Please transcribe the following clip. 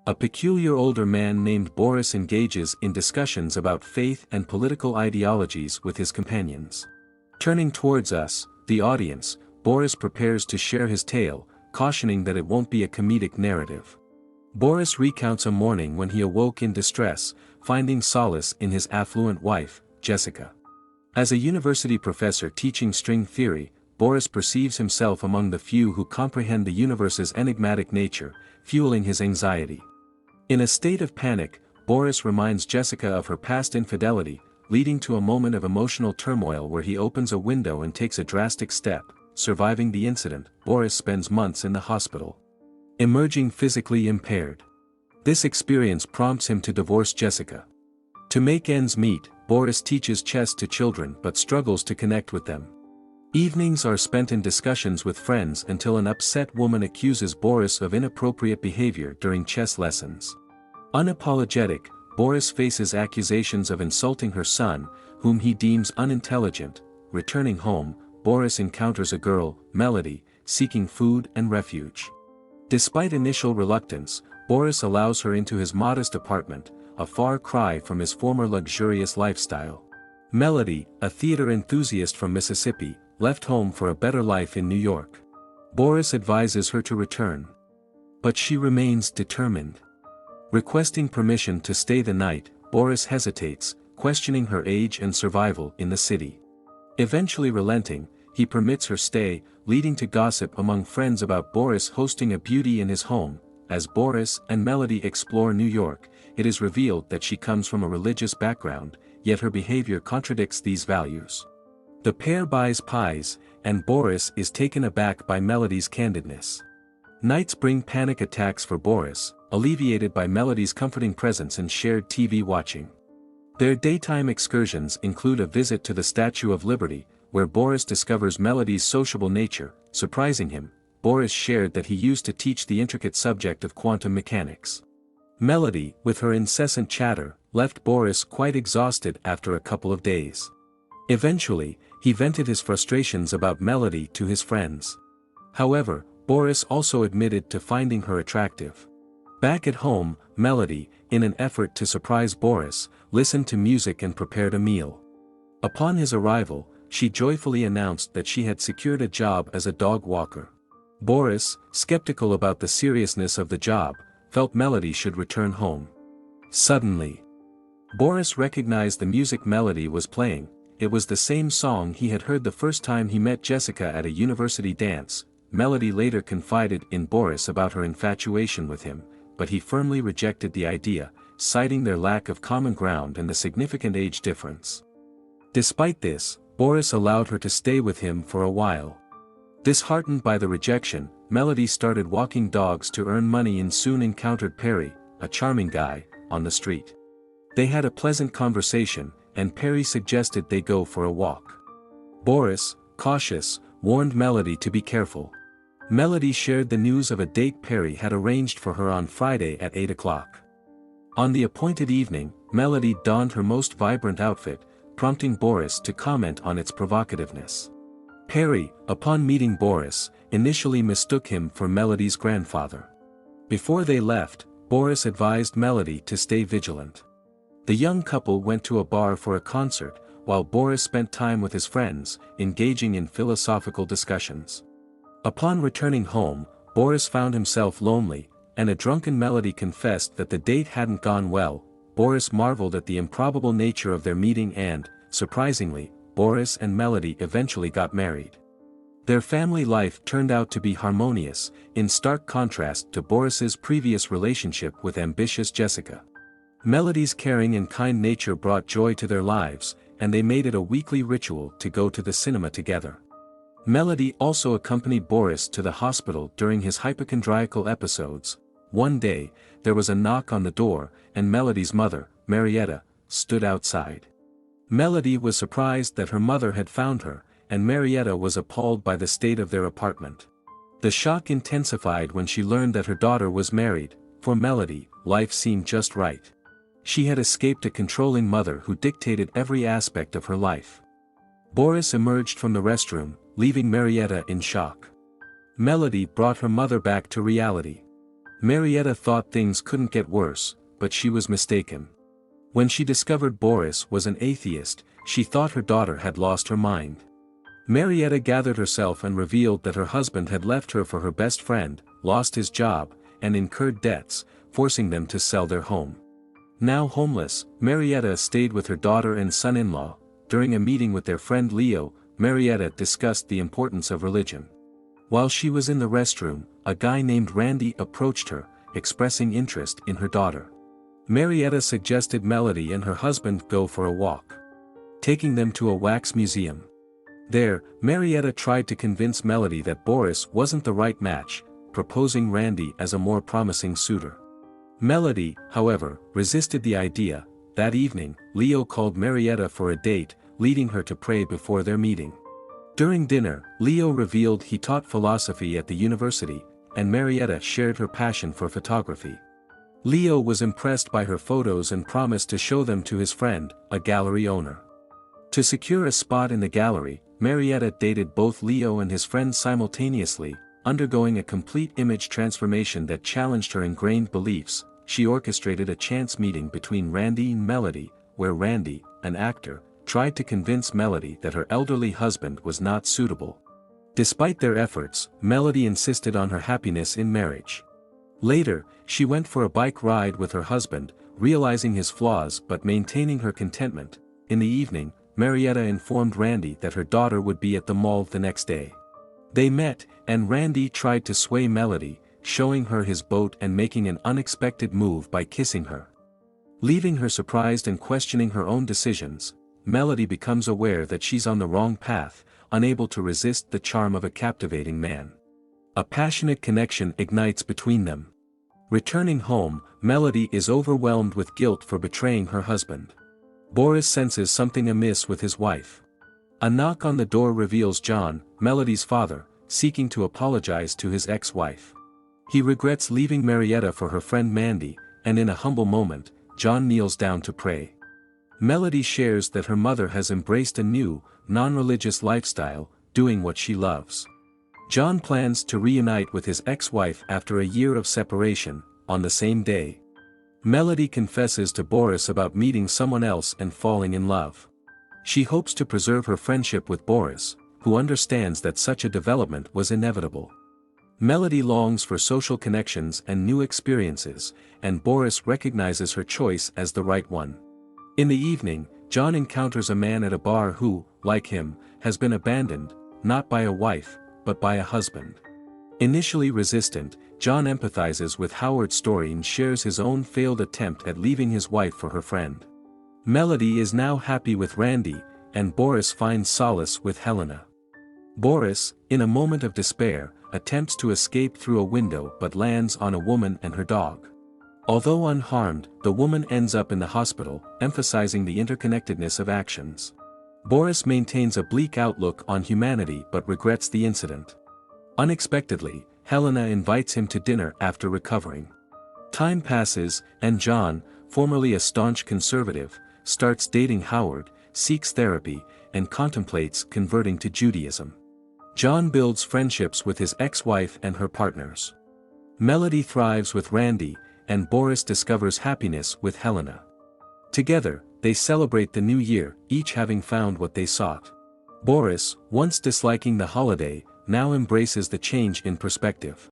A peculiar older man named Boris engages in discussions about faith and political ideologies with his companions. Turning towards us, the audience, Boris prepares to share his tale, cautioning that it won't be a comedic narrative. Boris recounts a morning when he awoke in distress, finding solace in his affluent wife, Jessica. As a university professor teaching string theory, Boris perceives himself among the few who comprehend the universe's enigmatic nature, fueling his anxiety. In a state of panic, Boris reminds Jessica of her past infidelity, leading to a moment of emotional turmoil where he opens a window and takes a drastic step. Surviving the incident, Boris spends months in the hospital, emerging physically impaired. This experience prompts him to divorce Jessica. To make ends meet, Boris teaches chess to children but struggles to connect with them. Evenings are spent in discussions with friends until an upset woman accuses Boris of inappropriate behavior during chess lessons. Unapologetic, Boris faces accusations of insulting her son, whom he deems unintelligent. Returning home, Boris encounters a girl, Melody, seeking food and refuge. Despite initial reluctance, Boris allows her into his modest apartment, a far cry from his former luxurious lifestyle. Melody, a theater enthusiast from Mississippi, left home for a better life in New York. Boris advises her to return. But she remains determined. Requesting permission to stay the night, Boris hesitates, questioning her age and survival in the city. Eventually relenting, he permits her stay, leading to gossip among friends about Boris hosting a beauty in his home. As Boris and Melody explore New York, it is revealed that she comes from a religious background, yet her behavior contradicts these values. The pair buys pies, and Boris is taken aback by Melody's candidness. Nights bring panic attacks for Boris, alleviated by Melody's comforting presence and shared TV watching. Their daytime excursions include a visit to the Statue of Liberty, where Boris discovers Melody's sociable nature. Surprising him, Boris shared that he used to teach the intricate subject of quantum mechanics. Melody, with her incessant chatter, left Boris quite exhausted after a couple of days. Eventually, he vented his frustrations about Melody to his friends. However, Boris also admitted to finding her attractive. Back at home, Melody, in an effort to surprise Boris, listened to music and prepared a meal. Upon his arrival, she joyfully announced that she had secured a job as a dog walker. Boris, skeptical about the seriousness of the job, felt Melody should return home. Suddenly, Boris recognized the music Melody was playing. It was the same song he had heard the first time he met Jessica at a university dance. Melody later confided in Boris about her infatuation with him, but he firmly rejected the idea, citing their lack of common ground and the significant age difference. Despite this, Boris allowed her to stay with him for a while. Disheartened by the rejection, Melody started walking dogs to earn money and soon encountered Perry, a charming guy, on the street. They had a pleasant conversation, and Perry suggested they go for a walk. Boris, cautious, warned Melody to be careful. Melody shared the news of a date Perry had arranged for her on Friday at 8 o'clock. On the appointed evening, Melody donned her most vibrant outfit, prompting Boris to comment on its provocativeness. Perry, upon meeting Boris, initially mistook him for Melody's grandfather. Before they left, Boris advised Melody to stay vigilant. The young couple went to a bar for a concert, while Boris spent time with his friends, engaging in philosophical discussions. Upon returning home, Boris found himself lonely, and a drunken Melody confessed that the date hadn't gone well. Boris marveled at the improbable nature of their meeting and, surprisingly, Boris and Melody eventually got married. Their family life turned out to be harmonious, in stark contrast to Boris's previous relationship with ambitious Jessica. Melody's caring and kind nature brought joy to their lives, and they made it a weekly ritual to go to the cinema together. Melody also accompanied Boris to the hospital during his hypochondriacal episodes. One day, there was a knock on the door, and Melody's mother, Marietta, stood outside. Melody was surprised that her mother had found her, and Marietta was appalled by the state of their apartment. The shock intensified when she learned that her daughter was married. For Melody, life seemed just right. She had escaped a controlling mother who dictated every aspect of her life. Boris emerged from the restroom, leaving Marietta in shock. Melody brought her mother back to reality. Marietta thought things couldn't get worse, but she was mistaken. When she discovered Boris was an atheist, she thought her daughter had lost her mind. Marietta gathered herself and revealed that her husband had left her for her best friend, lost his job, and incurred debts, forcing them to sell their home. Now homeless, Marietta stayed with her daughter and son-in-law. During a meeting with their friend Leo, Marietta discussed the importance of religion. While she was in the restroom, a guy named Randy approached her, expressing interest in her daughter. Marietta suggested Melody and her husband go for a walk, taking them to a wax museum. There, Marietta tried to convince Melody that Boris wasn't the right match, proposing Randy as a more promising suitor. Melody, however, resisted the idea. That evening, Leo called Marietta for a date, leading her to pray before their meeting. During dinner, Leo revealed he taught philosophy at the university, and Marietta shared her passion for photography. Leo was impressed by her photos and promised to show them to his friend, a gallery owner. To secure a spot in the gallery, Marietta dated both Leo and his friend simultaneously, undergoing a complete image transformation that challenged her ingrained beliefs. She orchestrated a chance meeting between Randy and Melody, where Randy, an actor, tried to convince Melody that her elderly husband was not suitable. Despite their efforts, Melody insisted on her happiness in marriage. Later, she went for a bike ride with her husband, realizing his flaws but maintaining her contentment. In the evening, Marietta informed Randy that her daughter would be at the mall the next day. They met, and Randy tried to sway Melody, showing her his boat and making an unexpected move by kissing her. Leaving her surprised and questioning her own decisions, Melody becomes aware that she's on the wrong path, unable to resist the charm of a captivating man. A passionate connection ignites between them. Returning home, Melody is overwhelmed with guilt for betraying her husband. Boris senses something amiss with his wife. A knock on the door reveals John, Melody's father, seeking to apologize to his ex-wife. He regrets leaving Marietta for her friend Mandy, and in a humble moment, John kneels down to pray. Melody shares that her mother has embraced a new, non-religious lifestyle, doing what she loves. John plans to reunite with his ex-wife after a year of separation, on the same day. Melody confesses to Boris about meeting someone else and falling in love. She hopes to preserve her friendship with Boris, who understands that such a development was inevitable. Melody longs for social connections and new experiences, and Boris recognizes her choice as the right one. In the evening, John encounters a man at a bar who, like him, has been abandoned, not by a wife, but by a husband. Initially resistant, John empathizes with Howard's story and shares his own failed attempt at leaving his wife for her friend. Melody is now happy with Randy, and Boris finds solace with Helena. Boris, in a moment of despair, attempts to escape through a window but lands on a woman and her dog. Although unharmed, the woman ends up in the hospital, emphasizing the interconnectedness of actions. Boris maintains a bleak outlook on humanity but regrets the incident. Unexpectedly, Helena invites him to dinner after recovering. Time passes, and John, formerly a staunch conservative, starts dating Howard, seeks therapy, and contemplates converting to Judaism. John builds friendships with his ex-wife and her partners. Melody thrives with Randy, and Boris discovers happiness with Helena. Together, they celebrate the new year, each having found what they sought. Boris, once disliking the holiday, now embraces the change in perspective.